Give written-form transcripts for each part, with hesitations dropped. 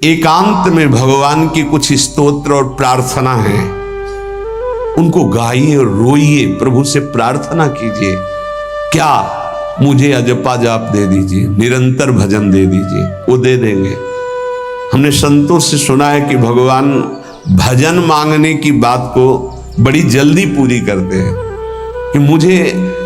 एकांत में भगवान की कुछ स्तोत्र और प्रार्थना है, उनको गाइए और रोइए, प्रभु से प्रार्थना कीजिए। क्या मुझे अजपा जाप दे दीजिए, निरंतर भजन दे दीजिए, वो दे देंगे। हमने संतों से सुना है कि भगवान भजन मांगने की बात को बड़ी जल्दी पूरी करते हैं कि मुझे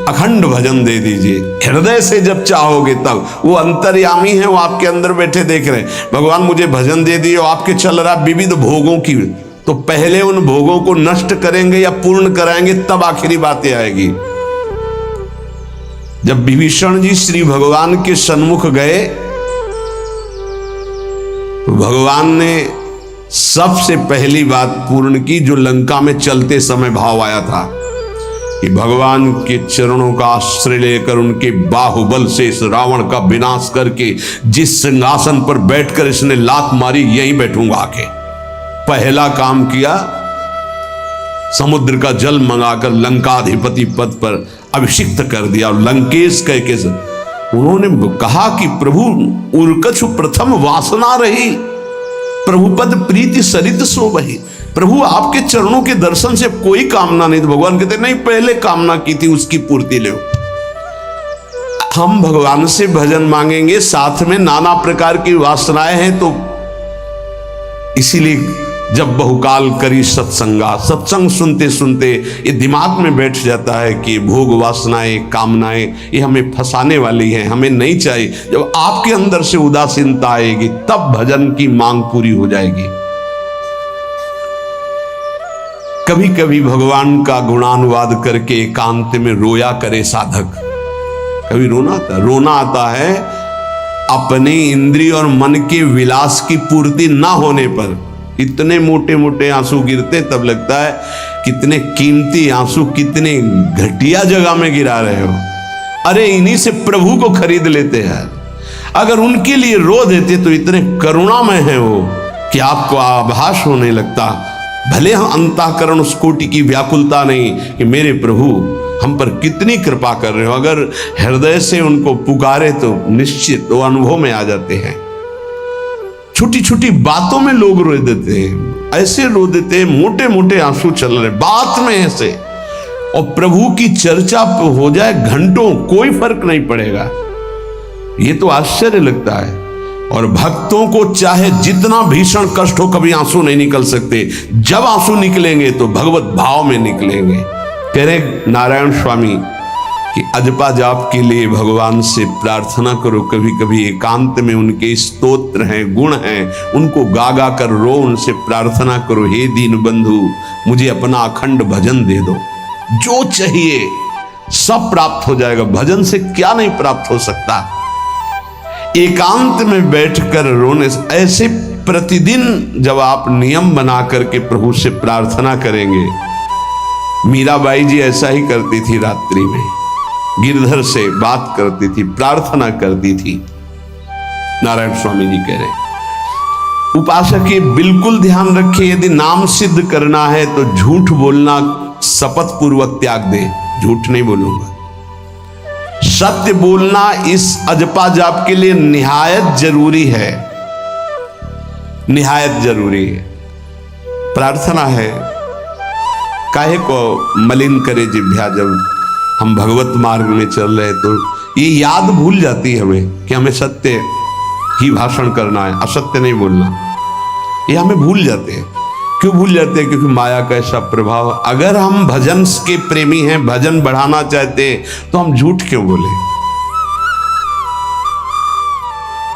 अखंड भजन दे दीजिए, हृदय से जब चाहोगे तब। वो अंतर्यामी है, वो आपके अंदर बैठे देख रहे हैं। भगवान मुझे भजन दे दिए, आपके चल रहा विविध भोगों की, तो पहले उन भोगों को नष्ट करेंगे या पूर्ण कराएंगे, तब आखिरी बातें आएगी। जब विभीषण जी श्री भगवान के सन्मुख गए तो भगवान ने सबसे पहली बात पूर्ण की, जो लंका में चलते समय भाव आया था कि भगवान के चरणों का आश्रय लेकर उनके बाहुबल से इस रावण का विनाश करके जिस सिंहासन पर बैठकर इसने लात मारी, यहीं बैठूंगा आके। पहला काम किया, समुद्र का जल मंगाकर लंकाधिपति पद पर अभिषिक्त कर दिया। और लंकेश कह के उन्होंने कहा कि प्रभु उर्कछु प्रथम वासना रही, प्रभुपद प्रीति सरित सो बही। प्रभु आपके चरणों के दर्शन से कोई कामना नहीं। तो भगवान कहते नहीं, पहले कामना की थी उसकी पूर्ति लो। हम भगवान से भजन मांगेंगे, साथ में नाना प्रकार की वासनाएं हैं, तो इसीलिए जब बहुकाल करी सत्संगा, सत्संग सुनते सुनते ये दिमाग में बैठ जाता है कि भोग वासनाएं, कामनाएं ये हमें फंसाने वाली हैं, हमें नहीं चाहिए। जब आपके अंदर से उदासीनता आएगी तब भजन की मांग पूरी हो जाएगी। कभी कभी भगवान का गुणानुवाद करके एकांत में रोया करे साधक। कभी रोना आता है अपने इंद्रिय और मन के विलास की पूर्ति ना होने पर। इतने मोटे मोटे आंसू गिरते, तब लगता है कितने कीमती आंसू कितने घटिया जगह में गिरा रहे हो। अरे इन्हीं से प्रभु को खरीद लेते हैं। अगर उनके लिए रो देते तो इतने करुणामय हैं वो कि आपको आभास होने लगता। भले हम अंतःकरण उस कोटि की व्याकुलता नहीं कि मेरे प्रभु हम पर कितनी कृपा कर रहे हो, अगर हृदय से उनको पुकारे तो निश्चित वो अनुभव में आ जाते हैं। छोटी छोटी बातों में लोग रो देते हैं, ऐसे रो देते हैं, मोटे मोटे आंसू चल रहे बात में ऐसे, और प्रभु की चर्चा हो जाए घंटों, कोई फर्क नहीं पड़ेगा। ये तो आश्चर्य लगता है। और भक्तों को चाहे जितना भीषण कष्ट हो, कभी आंसू नहीं निकल सकते। जब आंसू निकलेंगे तो भगवत भाव में निकलेंगे। कह रहे नारायण स्वामी कि अजपा जाप के लिए भगवान से प्रार्थना करो। कभी कभी एकांत में उनके स्तोत्र हैं, गुण हैं, उनको गा गा कर रो, उनसे प्रार्थना करो, हे दीन बंधु मुझे अपना अखंड भजन दे दो, जो चाहिए सब प्राप्त हो जाएगा। भजन से क्या नहीं प्राप्त हो सकता। एकांत में बैठकर रोने से, ऐसे प्रतिदिन जब आप नियम बना करके प्रभु से प्रार्थना करेंगे। मीराबाई जी ऐसा ही करती थी, रात्रि में गिरधर से बात करती थी, प्रार्थना करती थी। नारायण स्वामी जी कह रहे उपासक ये बिल्कुल ध्यान रखिए, यदि नाम सिद्ध करना है तो झूठ बोलना शपथ पूर्वक त्याग दे। झूठ नहीं बोलूंगा, सत्य बोलना इस अजपा जाप के लिए निहायत जरूरी है, निहायत जरूरी है। प्रार्थना है, काहे को मलिन करे जिह्वा। जब हम भगवत मार्ग में चल रहे तो ये याद भूल जाती है हमें कि हमें सत्य ही भाषण करना है, असत्य नहीं बोलना। ये हमें भूल जाते हैं। क्यों भूल जाते हैं? क्योंकि माया का ऐसा प्रभाव। अगर हम भजन के प्रेमी हैं, भजन बढ़ाना चाहते हैं, तो हम झूठ क्यों बोले?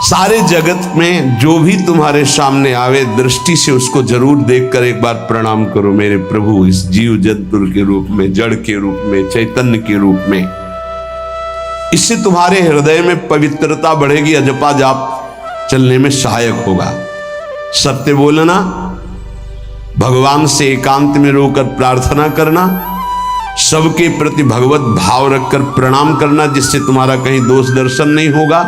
सारे जगत में जो भी तुम्हारे सामने आवे, दृष्टि से उसको जरूर देखकर एक बार प्रणाम करो। मेरे प्रभु इस जीव जंतु के रूप में, जड़ के रूप में, चैतन्य के रूप में। इससे तुम्हारे हृदय में पवित्रता बढ़ेगी, अजपा जाप चलने में सहायक होगा। सत्य बोलना, भगवान से एकांत में रोकर प्रार्थना करना, सबके प्रति भगवत भाव रखकर प्रणाम करना, जिससे तुम्हारा कहीं दोष दर्शन नहीं होगा।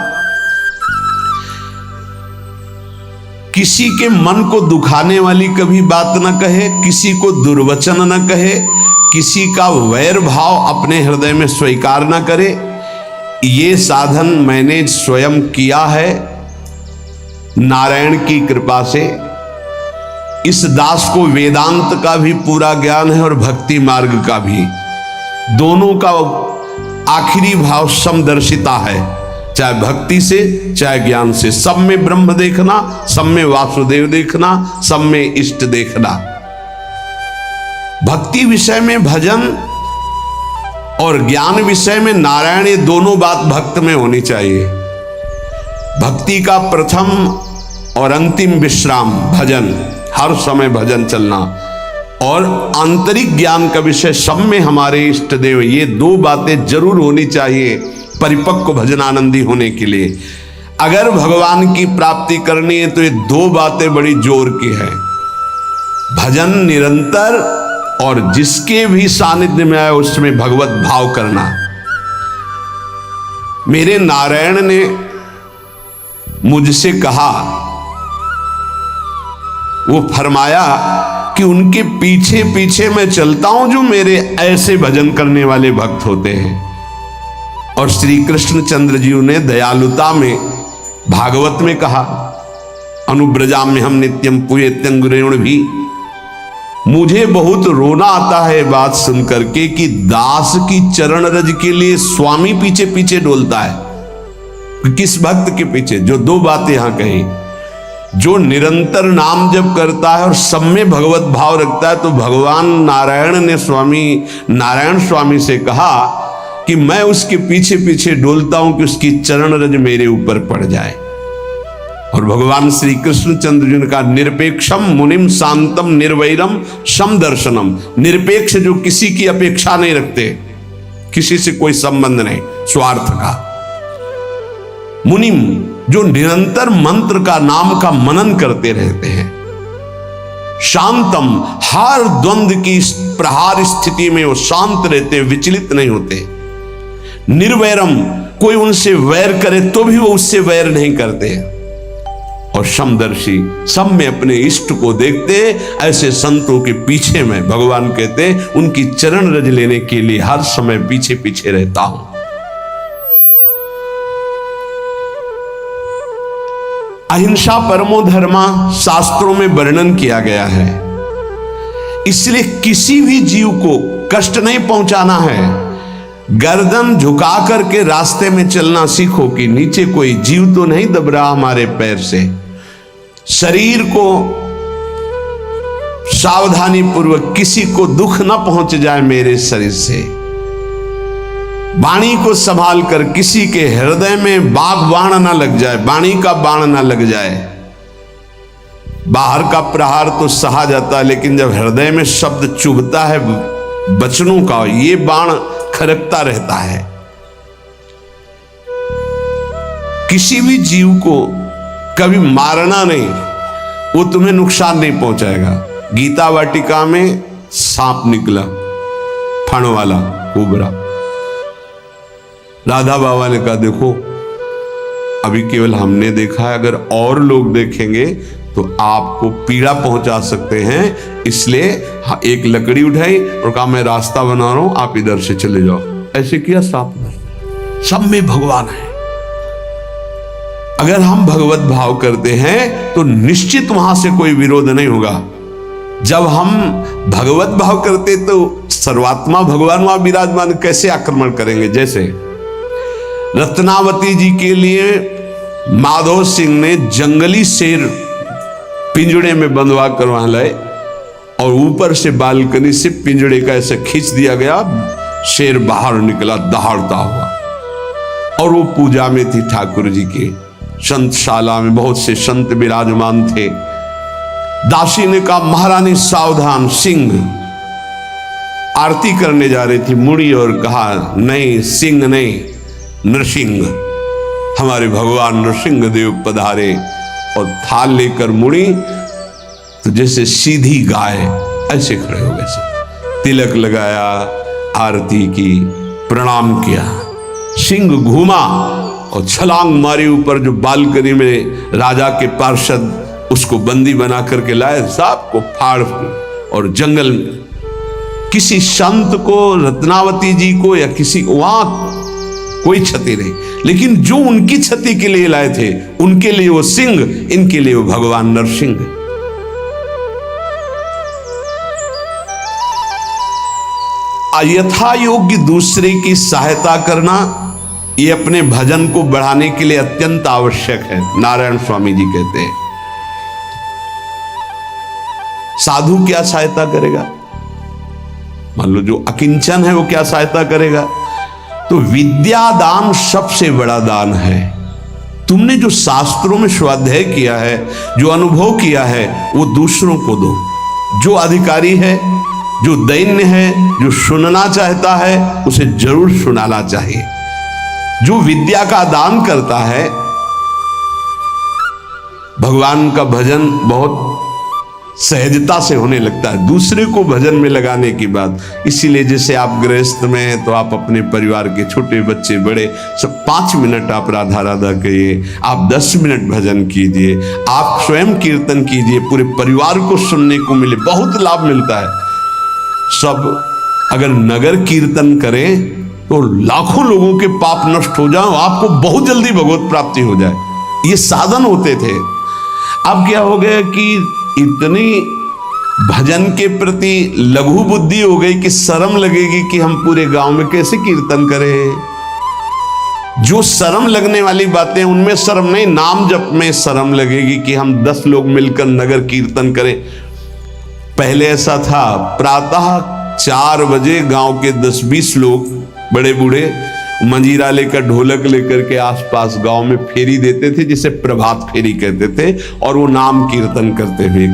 किसी के मन को दुखाने वाली कभी बात न कहे, किसी को दुर्वचन न कहे, किसी का वैर भाव अपने हृदय में स्वीकार न करे। ये साधन मैंने स्वयं किया है। नारायण की कृपा से इस दास को वेदांत का भी पूरा ज्ञान है और भक्ति मार्ग का भी, दोनों का आखिरी भाव समदर्शिता है, चाहे भक्ति से चाहे ज्ञान से। सब में ब्रह्म देखना, सब में वासुदेव देखना, सब में इष्ट देखना। भक्ति विषय में भजन और ज्ञान विषय में नारायण, ये दोनों बात भक्त में होनी चाहिए। भक्ति का प्रथम और अंतिम विश्राम भजन, हर समय भजन चलना, और आंतरिक ज्ञान का विषय सब में हमारे इष्ट देव, ये दो बातें जरूर होनी चाहिए परिपक्व भजनानंदी होने के लिए। अगर भगवान की प्राप्ति करनी है तो ये दो बातें बड़ी जोर की है, भजन निरंतर और जिसके भी सानिध्य में आए उसमें भगवत भाव करना। मेरे नारायण ने मुझसे कहा, वो फरमाया कि उनके पीछे पीछे मैं चलता हूं जो मेरे ऐसे भजन करने वाले भक्त होते हैं। और श्री कृष्ण चंद्र जी ने दयालुता में भागवत में कहा, अनुब्रजा में हम नित्यम पुयत्यं गुरेण भी। मुझे बहुत रोना आता है बात सुनकर के कि दास की चरण रज के लिए स्वामी पीछे पीछे डोलता है। किस भक्त के पीछे? जो दो बातें यहां कही, जो निरंतर नाम जप करता है और सब में भगवत भाव रखता है, तो भगवान नारायण ने स्वामी नारायण स्वामी से कहा कि मैं उसके पीछे पीछे डोलता हूं कि उसकी चरण रज मेरे ऊपर पड़ जाए। और भगवान श्री कृष्ण चंद्र जी ने कहा, निरपेक्षम मुनिम शांतम निर्वैरम समदर्शनम। निरपेक्ष जो किसी की अपेक्षा नहीं रखते, किसी से कोई संबंध नहीं, स्वार्थ का। मुनिम जो निरंतर मंत्र का नाम का मनन करते रहते हैं। शांतम हर द्वंद्व की प्रहार स्थिति में वो शांत रहते, विचलित नहीं होते। निर्वैरम कोई उनसे वैर करे तो भी वो उससे वैर नहीं करते। और समदर्शी सब में अपने इष्ट को देखते। ऐसे संतों के पीछे में भगवान कहते उनकी चरण रज लेने के लिए हर समय पीछे पीछे रहता हूं। अहिंसा परमो धर्मा शास्त्रों में वर्णन किया गया है, इसलिए किसी भी जीव को कष्ट नहीं पहुंचाना है। गर्दन झुका करके रास्ते में चलना सीखो कि नीचे कोई जीव तो नहीं दब रहा हमारे पैर से। शरीर को सावधानी पूर्वक, किसी को दुख न पहुंच जाए मेरे शरीर से। वाणी को संभाल कर, किसी के हृदय में बाग बाण ना लग जाए, वाणी का बाण ना लग जाए। बाहर का प्रहार तो सहा जाता है, लेकिन जब हृदय में शब्द चुभता है वचनों का, ये बाण खरकता रहता है। किसी भी जीव को कभी मारना नहीं, वो तुम्हें नुकसान नहीं पहुंचाएगा। गीता वाटिका में सांप निकला, फण वाला कोबरा। राधा बाबा ने कहा, देखो अभी केवल हमने देखा है, अगर और लोग देखेंगे तो आपको पीड़ा पहुंचा सकते हैं, इसलिए एक लकड़ी उठाई और कहा मैं रास्ता बना रहा हूं, आप इधर से चले जाओ। ऐसे किया सांप ने। सब में भगवान है। अगर हम भगवत भाव करते हैं तो निश्चित वहां से कोई विरोध नहीं होगा। जब हम भगवत भाव करते तो सर्वात्मा भगवान वहां विराजमान, कैसे आक्रमण करेंगे? जैसे रत्नावती जी के लिए माधव सिंह ने जंगली शेर पिंजड़े में बंधवा कर वहां लाए और ऊपर से बालकनी से पिंजड़े का ऐसे खींच दिया गया, शेर बाहर निकला दहाड़ता हुआ। और वो पूजा में थी ठाकुर जी के संतशाला में, बहुत से संत विराजमान थे। दासी ने कहा, महारानी सावधान, सिंह आरती करने जा रही थी मुड़ी, और कहा नहीं सिंह नहीं, नृसिंह, हमारे भगवान नृसिंह देव पधारे। और थाल लेकर मुड़ी तो जैसे सीधी गाय ऐसे खड़े हो गए, तिलक लगाया, आरती की, प्रणाम किया। सिंह घूमा और छलांग मारी ऊपर, जो बालकनी में राजा के पार्षद उसको बंदी बना करके लाए, सबको फाड़ और जंगल में। किसी संत को, रत्नावती जी को या किसी को, वहां कोई क्षति नहीं। लेकिन जो उनकी क्षति के लिए लाए थे, उनके लिए वो सिंह, इनके लिए वो भगवान नरसिंह। यथा योग्य दूसरे की सहायता करना, ये अपने भजन को बढ़ाने के लिए अत्यंत आवश्यक है। नारायण स्वामी जी कहते हैं, साधु क्या सहायता करेगा? मान लो जो अकिंचन है वो क्या सहायता करेगा? तो विद्या दान सबसे बड़ा दान है। तुमने जो शास्त्रों में स्वाध्याय किया है, जो अनुभव किया है, वो दूसरों को दो। जो अधिकारी है, जो दैन्य है, जो सुनना चाहता है, उसे जरूर सुनाना चाहिए। जो विद्या का दान करता है, भगवान का भजन बहुत सहजता से होने लगता है। दूसरे को भजन में लगाने की बात, इसीलिए जैसे आप गृहस्थ में हैं तो आप अपने परिवार के छोटे बच्चे बड़े सब 5 मिनट आप राधा राधा कहिए, आप 10 मिनट भजन कीजिए, आप स्वयं कीर्तन कीजिए, पूरे परिवार को सुनने को मिले, बहुत लाभ मिलता है। सब अगर नगर कीर्तन करें तो लाखों लोगों के पाप नष्ट हो जाए, आपको बहुत जल्दी भगवत प्राप्ति हो जाए। ये साधन होते थे। अब क्या हो गया कि इतनी भजन के प्रति लघु बुद्धि हो गई कि शर्म लगेगी कि हम पूरे गांव में कैसे कीर्तन करें। जो शर्म लगने वाली बातें, उनमें शर्म नहीं, नाम जप में शर्म लगेगी कि हम 10 लोग मिलकर नगर कीर्तन करें। पहले ऐसा था, प्रातः 4 बजे गांव के 10-20 लोग बड़े बूढ़े मंजीरा लेकर, ढोलक लेकर के आसपास गांव में फेरी देते थे, जिसे प्रभात फेरी कहते थे, और वो नाम कीर्तन करते हुए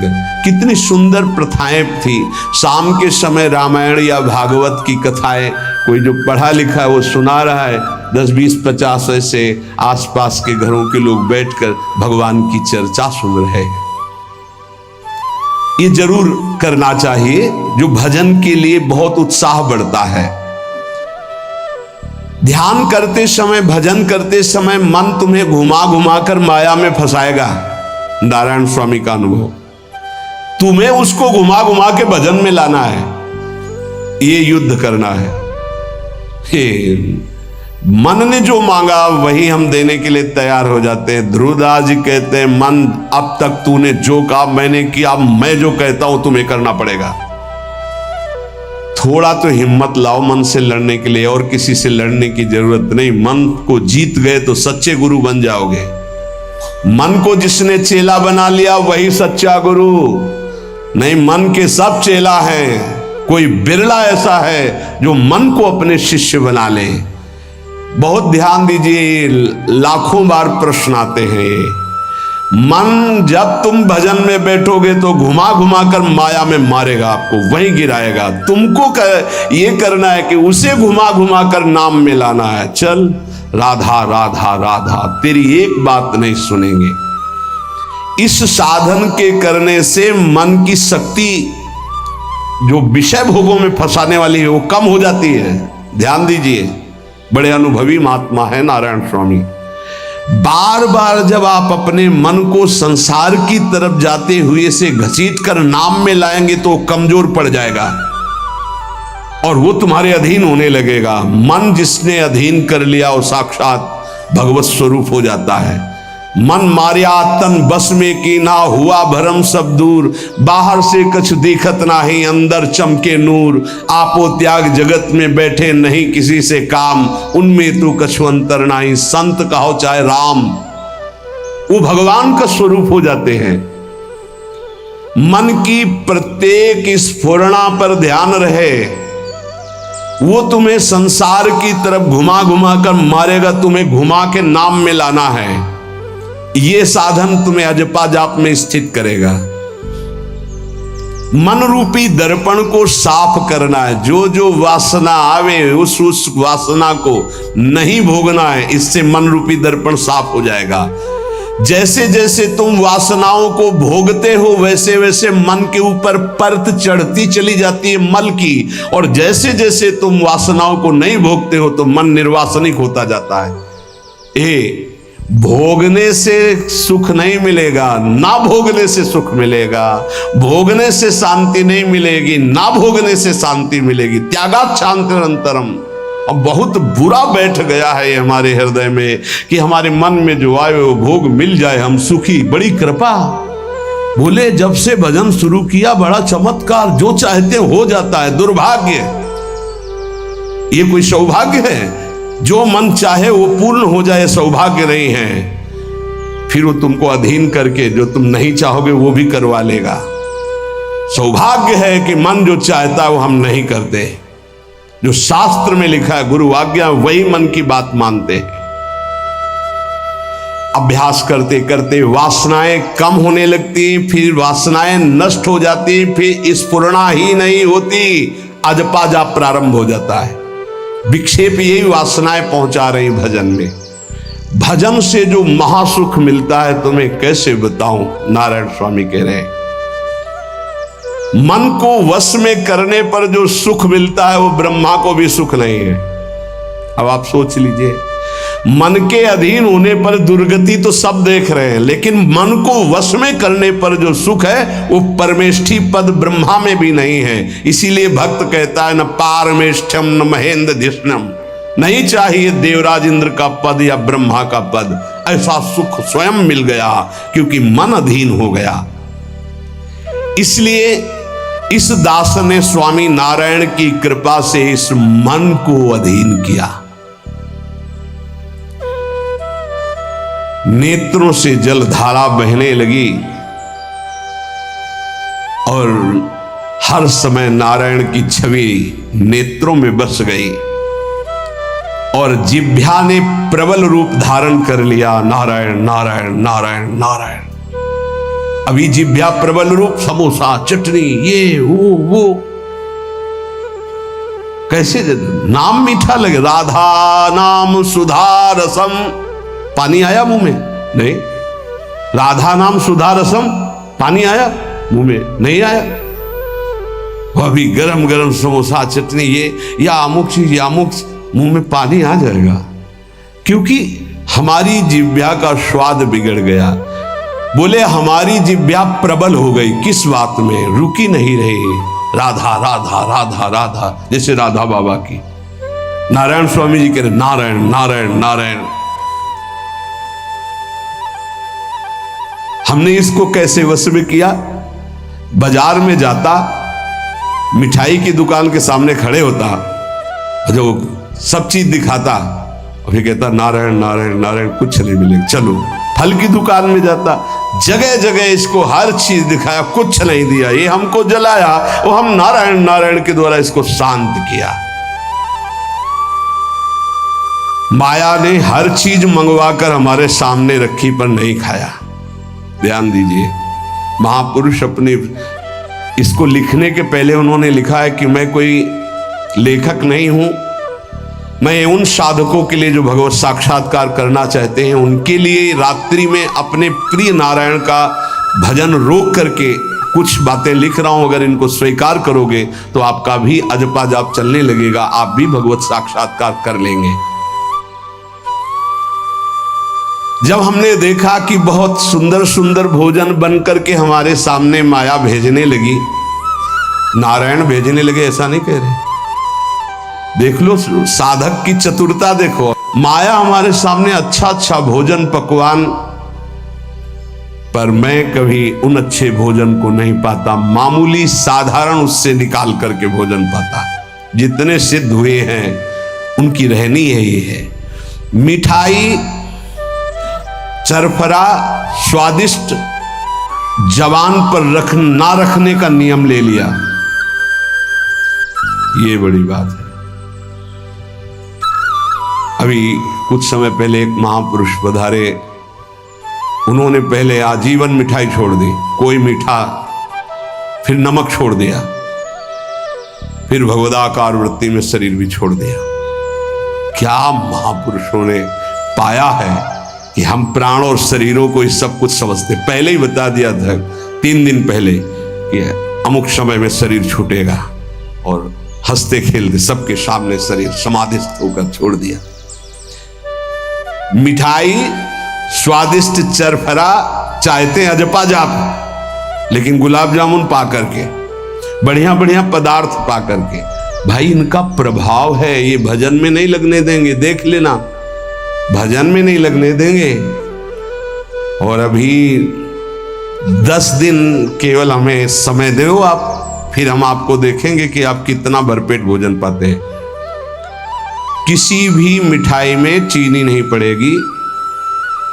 कितनी सुंदर प्रथाएं थी। शाम के समय रामायण या भागवत की कथाएं, कोई जो पढ़ा लिखा है वो सुना रहा है, 10, 20, 50 ऐसे आसपास के घरों के लोग बैठकर भगवान की चर्चा सुन रहे हैं। ये जरूर करना चाहिए, जो भजन के लिए बहुत उत्साह बढ़ता है। ध्यान करते समय, भजन करते समय मन तुम्हें घुमा घुमा कर माया में फंसाएगा। नारायण स्वामी का अनुभव, तुम्हें उसको घुमा घुमा के भजन में लाना है, ये युद्ध करना है। मन ने जो मांगा वही हम देने के लिए तैयार हो जाते हैं। ध्रुवदास जी कहते हैं, मन अब तक तूने जो कहा मैंने किया, अब मैं जो कहता हूं तुम्हें करना पड़ेगा। थोड़ा तो हिम्मत लाओ मन से लड़ने के लिए, और किसी से लड़ने की जरूरत नहीं। मन को जीत गए तो सच्चे गुरु बन जाओगे। मन को जिसने चेला बना लिया वही सच्चा गुरु नहीं। मन के सब चेला हैं, कोई बिरला ऐसा है जो मन को अपने शिष्य बना ले। बहुत ध्यान दीजिए, लाखों बार प्रश्न आते हैं। मन जब तुम भजन में बैठोगे तो घुमा घुमा कर माया में मारेगा, आपको वहीं गिराएगा। तुमको ये करना है कि उसे घुमा घुमा कर नाम में लाना है। चल राधा राधा राधा, तेरी एक बात नहीं सुनेंगे। इस साधन के करने से मन की शक्ति जो विषय भोगों में फंसाने वाली है वो कम हो जाती है। ध्यान दीजिए, बड़े अनुभवी महात्मा है नारायण स्वामी। बार बार जब आप अपने मन को संसार की तरफ जाते हुए से घसीट कर नाम में लाएंगे तो कमजोर पड़ जाएगा और वो तुम्हारे अधीन होने लगेगा। मन जिसने अधीन कर लिया वो साक्षात भगवत स्वरूप हो जाता है। मन मारिया तन बस में की ना, हुआ भरम सब दूर। बाहर से कछ दिखत नाही, अंदर चमके नूर। आपो त्याग जगत में बैठे नहीं किसी से काम, उनमें तो कछु अंतर नाही, संत कहो चाहे राम। वो भगवान का स्वरूप हो जाते हैं। मन की प्रत्येक स्फुरणा पर ध्यान रहे, वो तुम्हें संसार की तरफ घुमा घुमा कर मारेगा, तुम्हें घुमा के नाम में लाना है। ये साधन तुम्हें अजपा जाप में स्थित करेगा। मन रूपी दर्पण को साफ करना है। जो जो वासना आवे उस वासना को नहीं भोगना है, इससे मन रूपी दर्पण साफ हो जाएगा। जैसे जैसे तुम वासनाओं को भोगते हो वैसे वैसे मन के ऊपर परत चढ़ती चली जाती है मल की, और जैसे जैसे तुम वासनाओं को नहीं भोगते हो तो मन निर्वासनिक होता जाता है। भोगने से सुख नहीं मिलेगा, ना भोगने से सुख मिलेगा। भोगने से शांति नहीं मिलेगी, ना भोगने से शांति मिलेगी। त्यागात् शांतिरंतरम। अब बहुत बुरा बैठ गया है हमारे हृदय में कि हमारे मन में जो आए वो भोग मिल जाए, हम सुखी। बड़ी कृपा। बोले जब से भजन शुरू किया बड़ा चमत्कार, जो चाहते हो जाता है। दुर्भाग्य, ये कोई सौभाग्य है? जो मन चाहे वो पूर्ण हो जाए सौभाग्य नहीं है। फिर वो तुमको अधीन करके जो तुम नहीं चाहोगे वो भी करवा लेगा। सौभाग्य है कि मन जो चाहता है वो हम नहीं करते। जो शास्त्र में लिखा है, गुरु आज्ञा, वही मन की बात मानते हैं। अभ्यास करते करते वासनाएं कम होने लगती, फिर वासनाएं नष्ट हो जाती, फिर स्फुरणा ही नहीं होती, अजपाजा प्रारंभ हो जाता है। विक्षेप यही वासनाएं पहुंचा रही भजन में। भजन से जो महासुख मिलता है तुम्हें कैसे बताऊं। नारायण स्वामी कह रहे हैं, मन को वश में करने पर जो सुख मिलता है वो ब्रह्मा को भी सुख नहीं है। अब आप सोच लीजिए, मन के अधीन होने पर दुर्गति तो सब देख रहे हैं, लेकिन मन को वश में करने पर जो सुख है वो परमेष्ठी पद ब्रह्मा में भी नहीं है। इसीलिए भक्त कहता है, न पारमेष्ठ्यम न महेंद्र धिष्णम, नहीं चाहिए देवराज इंद्र का पद या ब्रह्मा का पद। ऐसा सुख स्वयं मिल गया क्योंकि मन अधीन हो गया। इसलिए इस दास ने स्वामी नारायण की कृपा से इस मन को अधीन किया। नेत्रों से जलधारा बहने लगी और हर समय नारायण की छवि नेत्रों में बस गई और जिह्वा ने प्रबल रूप धारण कर लिया। नारायण नारायण नारायण नारायण। अभी जिह्वा प्रबल रूप, समोसा चटनी ये वो कैसे नाम मीठा लगे। राधा नाम सुधा रसम, पानी आया मुंह में? नहीं। राधा नाम सुधा रसम, पानी आया मुंह में? नहीं आया। वह भी गरम गरम समोसा चटनी ये या अमुक चीज या अमुक, मुंह में पानी आ जाएगा क्योंकि हमारी जिह्वा का स्वाद बिगड़ गया। बोले हमारी जिह्वा प्रबल हो गई। किस बात में? रुकी नहीं रही। राधा राधा राधा राधा, जैसे राधा बाबा की। नारायण स्वामी जी कह रहे नारायण नारायण नारायण। हमने इसको कैसे वश में किया? बाजार में जाता, मिठाई की दुकान के सामने खड़े होता, जो सब चीज दिखाता, अभी कहता नारायण नारायण नारायण, कुछ नहीं मिलेगा, चलो। फल की दुकान में जाता, जगह जगह इसको हर चीज दिखाया, कुछ नहीं दिया। ये हमको जलाया, वो हम नारायण नारायण के द्वारा इसको शांत किया। माया ने हर चीज मंगवाकर हमारे सामने रखी पर नहीं खाया। ध्यान दीजिए, महापुरुष अपने इसको लिखने के पहले उन्होंने लिखा है कि मैं कोई लेखक नहीं हूं, मैं उन साधकों के लिए जो भगवत साक्षात्कार करना चाहते हैं उनके लिए रात्रि में अपने प्रिय नारायण का भजन रोक करके कुछ बातें लिख रहा हूं। अगर इनको स्वीकार करोगे तो आपका भी अजपा जाप चलने लगेगा, आप भी भगवत साक्षात्कार कर लेंगे। जब हमने देखा कि बहुत सुंदर सुंदर भोजन बन करके हमारे सामने माया भेजने लगी, नारायण भेजने लगे, ऐसा नहीं कह रहे। देख लो साधक की चतुरता देखो। माया हमारे सामने अच्छा अच्छा भोजन पकवान, पर मैं कभी उन अच्छे भोजन को नहीं पाता, मामूली साधारण उससे निकाल करके भोजन पाता। जितने सिद्ध हुए हैं उनकी रहनी है ये है। मिठाई चरफरा स्वादिष्ट जवान पर ना रखने का नियम ले लिया, ये बड़ी बात है। अभी कुछ समय पहले एक महापुरुष पधारे, उन्होंने पहले आजीवन मिठाई छोड़ दी, कोई मीठा, फिर नमक छोड़ दिया, फिर भगवदाकार वृत्ति में शरीर भी छोड़ दिया। क्या महापुरुषों ने पाया है कि हम प्राण और शरीरों को इस सब कुछ समझते। पहले ही बता दिया था 3 दिन पहले कि अमुक समय में शरीर छूटेगा, और हंसते खेलते सबके सामने शरीर समाधिस्थ होकर छोड़ दिया। मिठाई स्वादिष्ट चरफरा चाहते हैं अजपा जाप, लेकिन गुलाब जामुन पा करके, बढ़िया बढ़िया पदार्थ पा करके, भाई इनका प्रभाव है, ये भजन में नहीं लगने देंगे, देख लेना, भजन में नहीं लगने देंगे। और अभी 10 दिन केवल हमें समय दो आप, फिर हम आपको देखेंगे कि आप कितना भरपेट भोजन पाते हैं। किसी भी मिठाई में चीनी नहीं पड़ेगी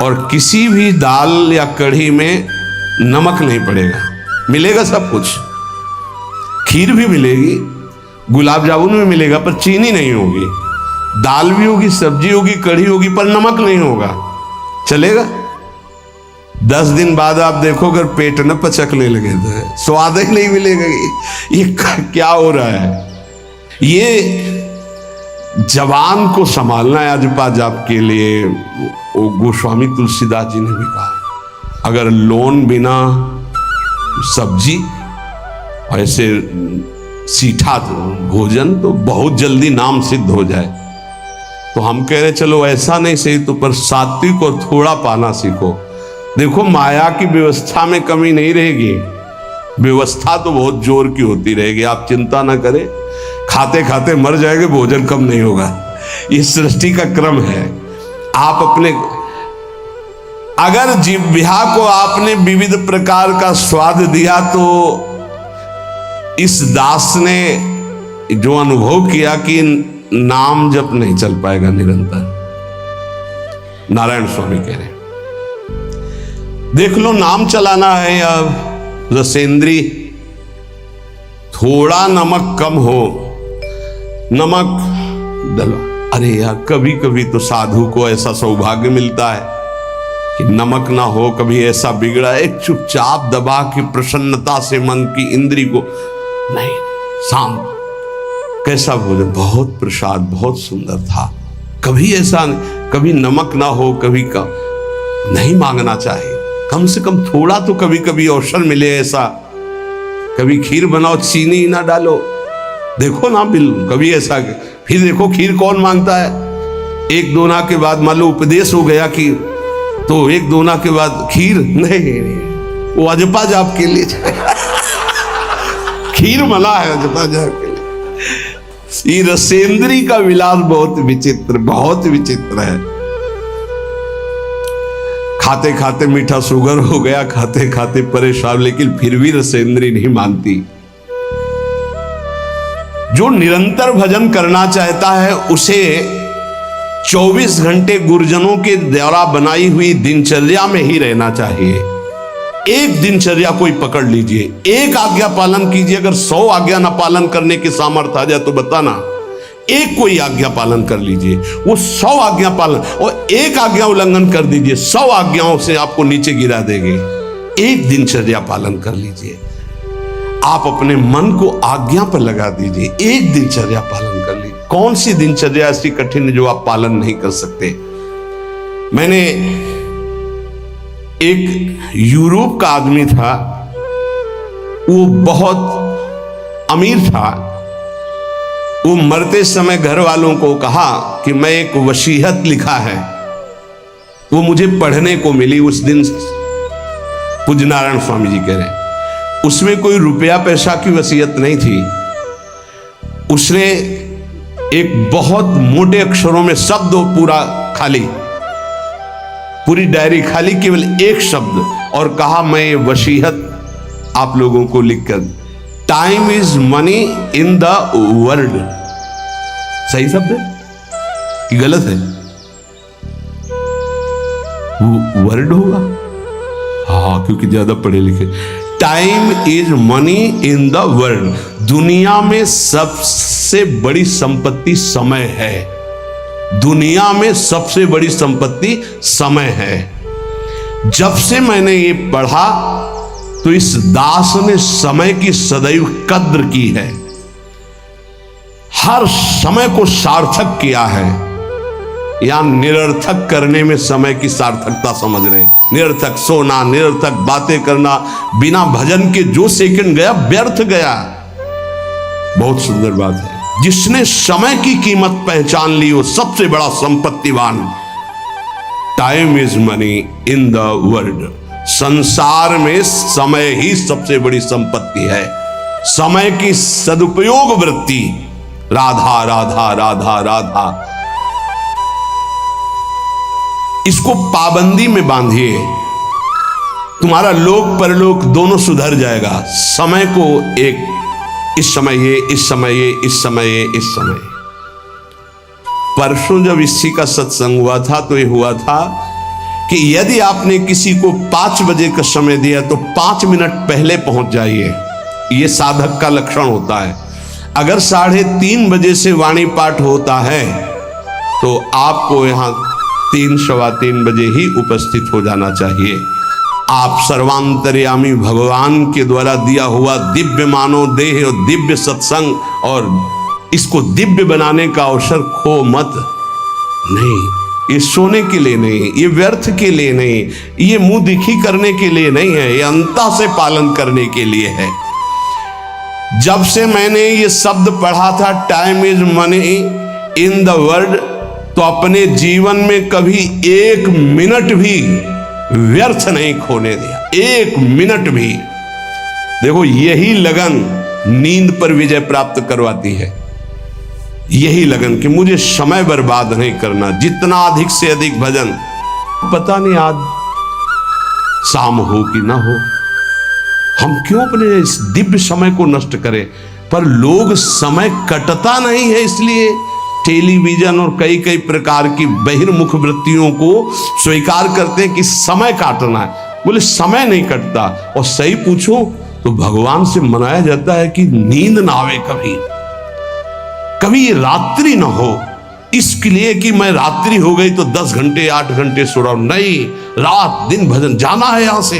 और किसी भी दाल या कढ़ी में नमक नहीं पड़ेगा, मिलेगा सब कुछ। खीर भी मिलेगी, गुलाब जामुन भी मिलेगा, पर चीनी नहीं होगी। दाल भी होगी, सब्जी होगी, कढ़ी होगी, पर नमक नहीं होगा, चलेगा। 10 दिन बाद आप देखो अगर पेट न पचकने लगे तो स्वाद ही नहीं मिलेगा। ये क्या हो रहा है? ये जवान को संभालना है अजपा जाप के लिए। वो गोस्वामी तुलसीदास जी ने भी कहा, अगर लोन बिना सब्जी ऐसे सीठा भोजन तो बहुत जल्दी नाम सिद्ध हो जाए। तो हम कह रहे चलो ऐसा नहीं सही तो पर सात्विक और थोड़ा पाना सीखो। देखो माया की व्यवस्था में कमी नहीं रहेगी, व्यवस्था तो बहुत जोर की होती रहेगी, आप चिंता ना करें। खाते खाते मर जाएंगे, भोजन कम नहीं होगा, ये सृष्टि का क्रम है। आप अपने अगर जिह्वा को आपने विविध प्रकार का स्वाद दिया तो इस दास ने जो अनुभव किया कि नाम जप नहीं चल पाएगा निरंतर। नारायण स्वामी कह रहे देख लो, नाम चलाना है या रसेंद्री, थोड़ा नमक कम हो, नमक डलवा। अरे यार कभी कभी तो साधु को ऐसा सौभाग्य मिलता है कि नमक ना हो, कभी ऐसा बिगड़ा एक चुपचाप दबा के प्रसन्नता से मन की इंद्री को नहीं, शांत, कैसा भोजन, बहुत प्रसाद, बहुत सुंदर था। कभी ऐसा कभी नमक ना हो, कभी का नहीं मांगना चाहिए, कम से कम थोड़ा तो कभी कभी अवसर मिले ऐसा। कभी खीर बनाओ, चीनी ना डालो, देखो ना बिल कभी ऐसा। फिर देखो खीर कौन मांगता है? एक दोना के बाद मान लो उपदेश हो गया कि तो एक दोना के बाद खीर नहीं, वो अजपा जाप के लिए खीर मला है अजपा जाप के लिए। ये रसेंद्री का विलास बहुत विचित्र, बहुत विचित्र है। खाते खाते मीठा शुगर हो गया, खाते खाते परेशान, लेकिन फिर भी रसेंद्री नहीं मानती। जो निरंतर भजन करना चाहता है उसे 24 घंटे गुरुजनों के द्वारा बनाई हुई दिनचर्या में ही रहना चाहिए। एक दिनचर्या कोई पकड़ लीजिए, एक आज्ञा पालन कीजिए। अगर 100 आज्ञा ना पालन करने की सामर्थ्य आ जाए तो बताना, एक कोई आज्ञा पालन कर लीजिए, वो 100 आज्ञा पालन, और एक आज्ञा उल्लंघन कर दीजिए, 100 आज्ञाओं से आपको नीचे गिरा देंगे। एक दिनचर्या पालन कर लीजिए, आप अपने मन को आज्ञा पर लगा दीजिए, एक दिनचर्या पालन कर लीजिए। कौन सी दिनचर्या ऐसी कठिन जो आप पालन नहीं कर सकते? मैंने एक यूरोप का आदमी था, वो बहुत अमीर था। वो मरते समय घर वालों को कहा कि मैं एक वसीयत लिखा है, वो मुझे पढ़ने को मिली उस दिन। पूज्य नारायण स्वामी जी कह रहे हैं उसमें कोई रुपया पैसा की वसीयत नहीं थी। उसने एक बहुत मोटे अक्षरों में शब्द पूरा खाली, पूरी डायरी खाली, केवल एक शब्द, और कहा मैं ये वसीयत आप लोगों को लिखकर, time is money in the world. सही शब्द है कि गलत है? वर्ड होगा, हाँ, क्योंकि ज्यादा पढ़े लिखे। Time is money in the world, दुनिया में सबसे बड़ी संपत्ति समय है। दुनिया में सबसे बड़ी संपत्ति समय है। जब से मैंने ये पढ़ा तो इस दास ने समय की सदैव कद्र की है, हर समय को सार्थक किया है। या निरर्थक करने में समय की सार्थकता समझ रहे, निरर्थक सोना, निरर्थक बातें करना, बिना भजन के जो सेकंड गया व्यर्थ गया। बहुत सुंदर बात है, जिसने समय की कीमत पहचान ली वो सबसे बड़ा संपत्तिवान। Time is money in the world, संसार में समय ही सबसे बड़ी संपत्ति है। समय की सदुपयोग वृत्ति राधा राधा राधा राधा। इसको पाबंदी में बांधिए, तुम्हारा लोक परलोक दोनों सुधर जाएगा। समय को एक, इस समय ये, इस समय ये, इस समय ये, इस समय। परसों जब इसी का सत्संग हुआ था तो ये हुआ था कि यदि आपने किसी को 5 बजे का समय दिया तो 5 मिनट पहले पहुंच जाइए। ये साधक का लक्षण होता है। अगर 3:30 बजे से वाणी पाठ होता है तो आपको यहां 3 सवा 3 बजे ही उपस्थित हो जाना चाहिए। आप सर्वांतर्यामी भगवान के द्वारा दिया हुआ दिव्य मानव देह और दिव्य सत्संग और इसको दिव्य बनाने का अवसर खो मत। नहीं, ये सोने के लिए नहीं, ये व्यर्थ के लिए नहीं, ये मुंह दिखी करने के लिए नहीं है, ये अंता से पालन करने के लिए है। जब से मैंने ये शब्द पढ़ा था time is money in the world, तो अपने जीवन में कभी 1 मिनट भी व्यर्थ नहीं खोने दिया, 1 मिनट भी। देखो, यही लगन नींद पर विजय प्राप्त करवाती है। यही लगन कि मुझे समय बर्बाद नहीं करना, जितना अधिक से अधिक भजन। पता नहीं आज शाम हो कि ना हो, हम क्यों अपने इस दिव्य समय को नष्ट करें। पर लोग समय कटता नहीं है, इसलिए टेलीविजन और कई कई प्रकार की बहिर्मुख वृत्तियों को स्वीकार करते हैं कि समय काटना है। बोले समय नहीं कटता। और सही पूछो तो भगवान से मनाया जाता है कि नींद ना आवे, कभी रात्रि ना हो, इसके लिए कि मैं रात्रि हो गई तो 10 घंटे 8 घंटे सो रहा हूं। नहीं, रात दिन भजन, जाना है यहां से।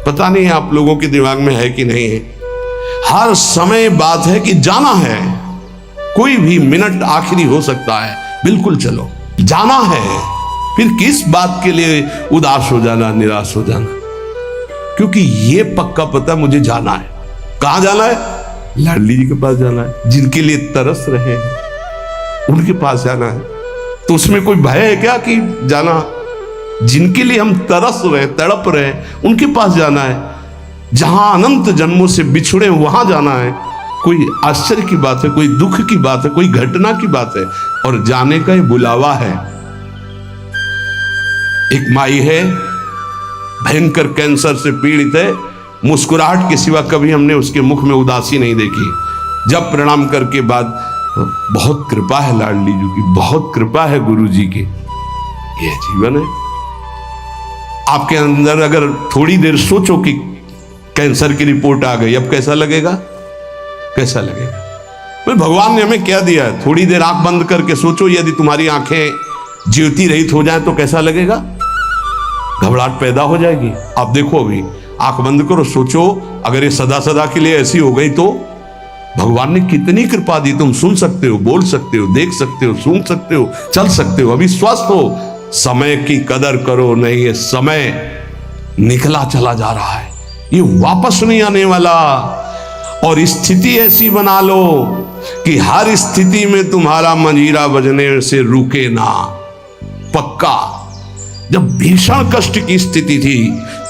पता नहीं आप लोगों के दिमाग में है कि नहीं है। हर समय बात है कि जाना है, कोई भी मिनट आखिरी हो सकता है, बिल्कुल चलो, जाना है। फिर किस बात के लिए उदास हो जाना, निराश हो जाना, क्योंकि ये पक्का पता मुझे जाना है। कहां जाना है? लाडली जी के पास जाना है, जिनके लिए तरस रहे हैं उनके पास जाना है। तो उसमें कोई भय है क्या कि जाना? जिनके लिए हम तरस रहे, तड़प रहे, उनके पास जाना है। जहां अनंत जन्मों से बिछुड़े वहां जाना है। कोई आश्चर्य की बात है, कोई दुख की बात है, कोई घटना की बात है, और जाने का ही बुलावा है। एक माई है, भयंकर कैंसर से पीड़ित है, मुस्कुराहट के सिवा कभी हमने उसके मुख में उदासी नहीं देखी। जब प्रणाम करके बाद, बहुत कृपा है लाडली जी की, बहुत कृपा है गुरु जी की, यह जीवन है। आपके अंदर अगर थोड़ी देर सोचो कि कैंसर की रिपोर्ट आ गई, अब कैसा लगेगा? कैसा लगेगा? तो भगवान ने हमें क्या दिया है? थोड़ी देर आंख बंद करके सोचो, यदि तुम्हारी आंखें ज्योति रहित हो जाए तो कैसा लगेगा? घबराहट पैदा हो जाएगी। आप देखो, अभी आंख बंद करो, सोचो, अगर ये सदा सदा के लिए ऐसी हो गई तो भगवान ने कितनी कृपा दी। तुम सुन सकते हो, बोल सकते हो, देख सकते हो, सूंघ सकते हो, चल सकते हो, अभी स्वस्थ हो। समय की कदर करो, नहीं ये समय निकला चला जा रहा है, ये वापस नहीं आने वाला। और स्थिति ऐसी बना लो कि हर स्थिति में तुम्हारा मंजीरा बजने से रुके ना। पक्का, जब भीषण कष्ट की स्थिति थी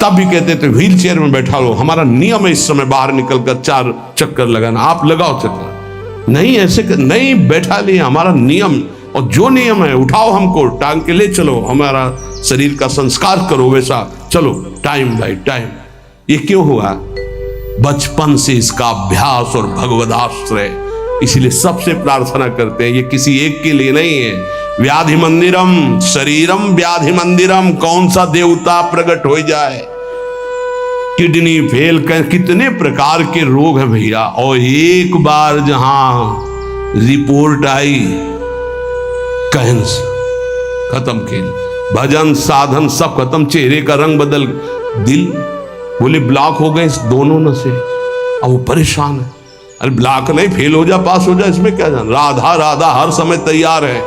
तब भी कहते थे व्हील चेयर में बैठा लो, हमारा नियम है इस समय बाहर निकलकर 4 चक्कर लगाना, आप लगाओ चक्कर। नहीं, ऐसे नहीं, बैठा लिया, हमारा नियम, और जो नियम है उठाओ, हमको टांग के ले चलो, हमारा शरीर का संस्कार करो, वैसा चलो, टाइम बाय टाइम। ये क्यों हुआ? बचपन से इसका अभ्यास और भगवदाश्रय। इसलिए सबसे प्रार्थना करते हैं, ये किसी एक के लिए नहीं है। व्याधि मंदिरम शरीरम व्याधि मंदिरम, कौन सा देवता प्रकट हो जाए, किडनी फेल कर, कितने प्रकार के रोग हैं भैया। और एक बार जहां रिपोर्ट आई कैंसर, खत्म खेल, भजन साधन सब खत्म, चेहरे का रंग बदल, दिल बोले ब्लॉक हो गए इस दोनों नसें। अब वो परेशान है, अरे ब्लॉक नहीं, फेल हो जा, पास हो जा, इसमें क्या जान। राधा राधा हर समय तैयार है,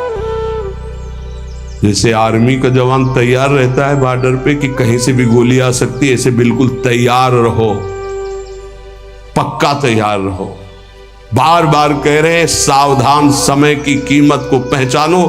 जैसे आर्मी का जवान तैयार रहता है बॉर्डर पे कि कहीं से भी गोली आ सकती है, ऐसे बिल्कुल तैयार रहो, पक्का तैयार रहो। बार बार कह रहे हैं सावधान, समय की कीमत को पहचानो।